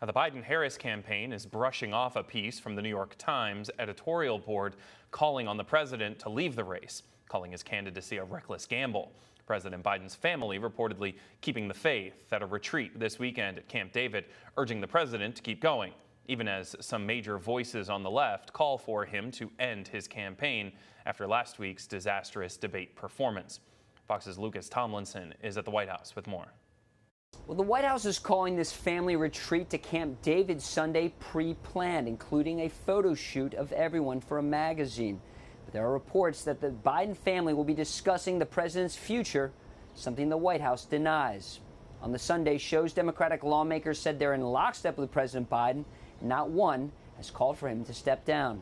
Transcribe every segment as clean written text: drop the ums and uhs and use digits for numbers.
Now, the Biden-Harris campaign is brushing off a piece from the New York Times editorial board calling on the president to leave the race, calling his candidacy a reckless gamble. President Biden's family reportedly keeping the faith at a retreat this weekend at Camp David, urging the president to keep going, even as some major voices on the left call for him to end his campaign after last week's disastrous debate performance. Fox's Lucas Tomlinson is at the White House with more. Well, the White House is calling this family retreat to Camp David Sunday pre-planned, including a photo shoot of everyone for a magazine. But there are reports that the Biden family will be discussing the president's future, something the White House denies. On the Sunday shows, Democratic lawmakers said they're in lockstep with President Biden, and not one has called for him to step down.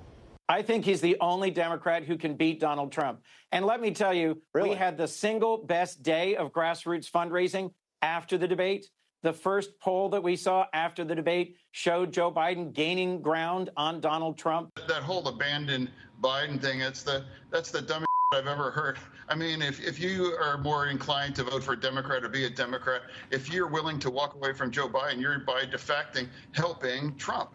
I think he's the only Democrat who can beat Donald Trump. And let me tell you, we had the single best day of grassroots fundraising after the debate. The first poll that we saw after the debate showed Joe Biden gaining ground on Donald Trump. That whole abandon Biden thing, that's the dumbest I've ever heard. I mean, if you are more inclined to vote for a Democrat or be a Democrat, if you're willing to walk away from Joe Biden, you're by defecting helping Trump.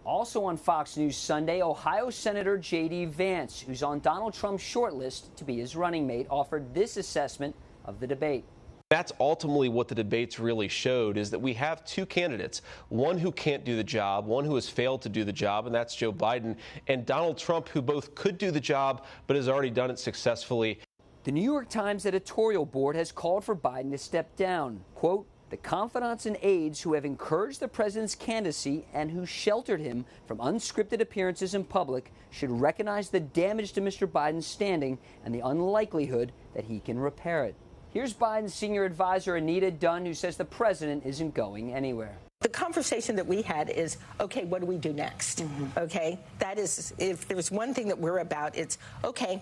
Also on Fox News Sunday, Ohio Senator J.D. Vance, who's on Donald Trump's shortlist to be his running mate, offered this assessment of the debate. That's ultimately what the debates really showed, is that we have two candidates, one who can't do the job, one who has failed to do the job, and that's Joe Biden, and Donald Trump, who both could do the job but has already done it successfully. The New York Times editorial board has called for Biden to step down. Quote, the confidants and aides who have encouraged the president's candidacy and who sheltered him from unscripted appearances in public should recognize the damage to Mr. Biden's standing and the unlikelihood that he can repair it. Here's Biden's senior advisor, Anita Dunn, who says the president isn't going anywhere. The conversation that we had is, okay, what do we do next? Okay, that is, if there's one thing that we're about, it's, okay,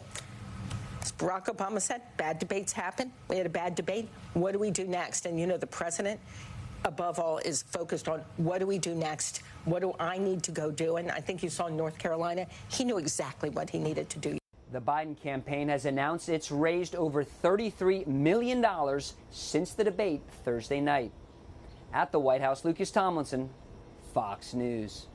as Barack Obama said, bad debates happen. We had a bad debate. What do we do next? And, you know, the president, above all, is focused on what do we do next? What do I need to go do? And I think you saw in North Carolina, he knew exactly what he needed to do. The Biden campaign has announced it's raised over $33 million since the debate Thursday night. At the White House, Lucas Tomlinson, Fox News.